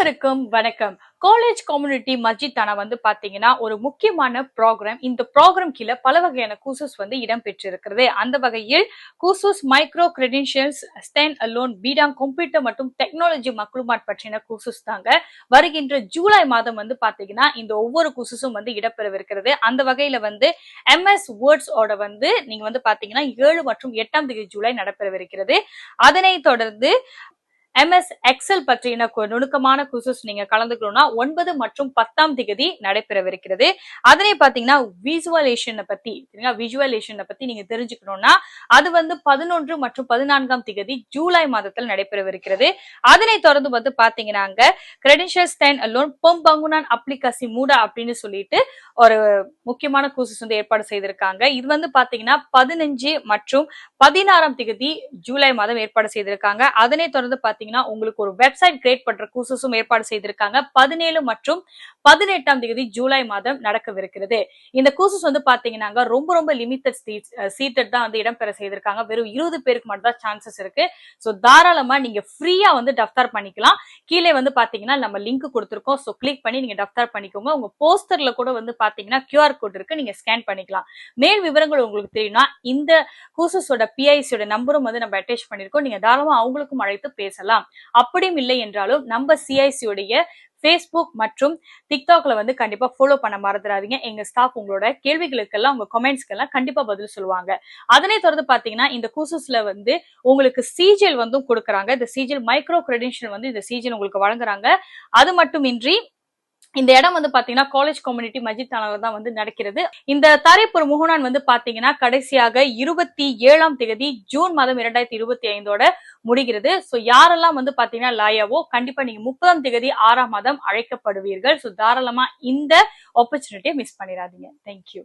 அனைவருக்கும் வணக்கம். College community மஸ்ஜித் தானா பாத்தீங்கன்னா ஒரு முக்கியமான ப்ரோக்ராம். இந்த ப்ரோக்ராம் கீழே பல வகையான கூசஸ் இடம்பெற்றிருக்கிறது. அந்த வகையில் courses micro credentials, stand alone, பிடாங் கம்ப்யூட்டர் மற்றும் டெக்னாலஜி மக்லுமாட் பற்றின கூசஸ் தாங்க வருகின்ற ஜூலை மாதம் பாத்தீங்கன்னா இந்த ஒவ்வொரு கூசஸும் இடம்பெறவிருக்கிறது. அந்த வகையில MS வேர்ட்ஸ் ஓட நீங்க பாத்தீங்கன்னா 7 மற்றும் 8ஆம் தேதி ஜூலை நடைபெறவிருக்கிறது. அதனைத் தொடர்ந்து MS எக்ஸல் பற்றின நுணுக்கமான கூசஸ் நீங்க கலந்துக்கணும்னா 9 மற்றும் 10ஆம் தேதி நடைபெறவிருக்கிறது. அதனை பாத்தீங்கன்னா விஜுவலேஷன் பத்தி நீங்க தெரிஞ்சுக்கணும்னா அது 11 மற்றும் 14ஆம் தேதி ஜூலை மாதத்தில் நடைபெறவிருக்கிறது. அதனை தொடர்ந்து பாத்தீங்கன்னா கிரெடென்ஷியல் ஸ்டாண்ட் அலோன் பம்பாங்குனான் அப்ளிகேஷன் மூடா அப்படின்னு சொல்லிட்டு ஒரு முக்கியமான கூசஸ் ஏற்பாடு செய்திருக்காங்க. இது பாத்தீங்கன்னா 15 மற்றும் 16ஆம் தேதி ஜூலை மாதம் ஏற்பாடு செய்திருக்காங்க. அதனை தொடர்ந்து பாத்தீங்கன்னா உங்களுக்கு ஒரு வெப்சைட் கிரியேட் பண்ற கூசஸும் ஏற்பாடு செய்திருக்காங்க. 17 மற்றும் 18ஆம் தேதி ஜூலை மாதம் நடக்கவிருக்கிறது. இந்த கூசஸ் பாத்தீங்கன்னா ரொம்ப லிமிட்டட் சீட்டட் தான் இடம்பெற செய்திருக்காங்க. வெறும் 20 பேருக்கு மட்டும் தான் சான்சஸ் இருக்கு. சோ தாராளமா நீங்க ஃப்ரீயா டஃப்தார் பண்ணிக்கலாம். கீழே பாத்தீங்கன்னா நம்ம லிங்க் கொடுத்திருக்கோம். சோ கிளிக் பண்ணி நீங்க டஃப்தார் பண்ணிக்கோங்க. உங்க போஸ்டர்ல கூட பாத்தீங்கன்னா QR கோட் இருக்கு, நீங்க ஸ்கேன் பண்ணிக்கலாம். மேல் விவரங்கள் உங்களுக்கு தெரியும்னா இந்த கூசஸோட PIC ஓட நம்பரும் நம்ம அட்டாச் பண்ணிருக்கோம். நீங்க தாராளமா அவங்களுக்கும் அழைத்து பேசலாம். அப்படியும் இல்லை என்றாலும் நம்ம CIC உடைய Facebook மற்றும் TikTokல கண்டிப்பா ஃபாலோ பண்ண மறந்துடாதீங்க. எங்க ஸ்டாஃப் உங்களோட கேள்விகளுக்கெல்லாம் உங்க கமெண்ட்ஸ்க்கெல்லாம் கண்டிப்பா பதில் சொல்லுவாங்க. அதனை தொடர்ந்து பாத்தீங்கன்னா இந்த கூசஸ்ல உங்களுக்கு சிஜிஎல் கொடுக்குறாங்க. இந்த சிஜிஎல் மைக்ரோ கிரெடென்ஷியல் இந்த சிஜிஎல் உங்களுக்கு வழங்குறாங்க. அது மட்டுமின்றி இந்த இடம் பாத்தீங்கன்னா காலேஜ் கம்யூனிட்டி மஸ்ஜித் தானால தான் நடக்கிறது. இந்த தாரிஃபுர் முஹனான் பாத்தீங்கன்னா கடைசியாக 27ஆம் தேதி ஜூன் மாதம் 2025 முடிகிறது. சோ யாரெல்லாம் பாத்தீங்கன்னா லாயாவோ கண்டிப்பா நீங்க 30ஆம் தேதி 6ஆம் மாதம் அழைக்கப்படுவீர்கள். சோ தாராளமா இந்த ஆப்பர்ச்சுனிட்டியை மிஸ் பண்ணிடாதீங்க. தேங்க்யூ.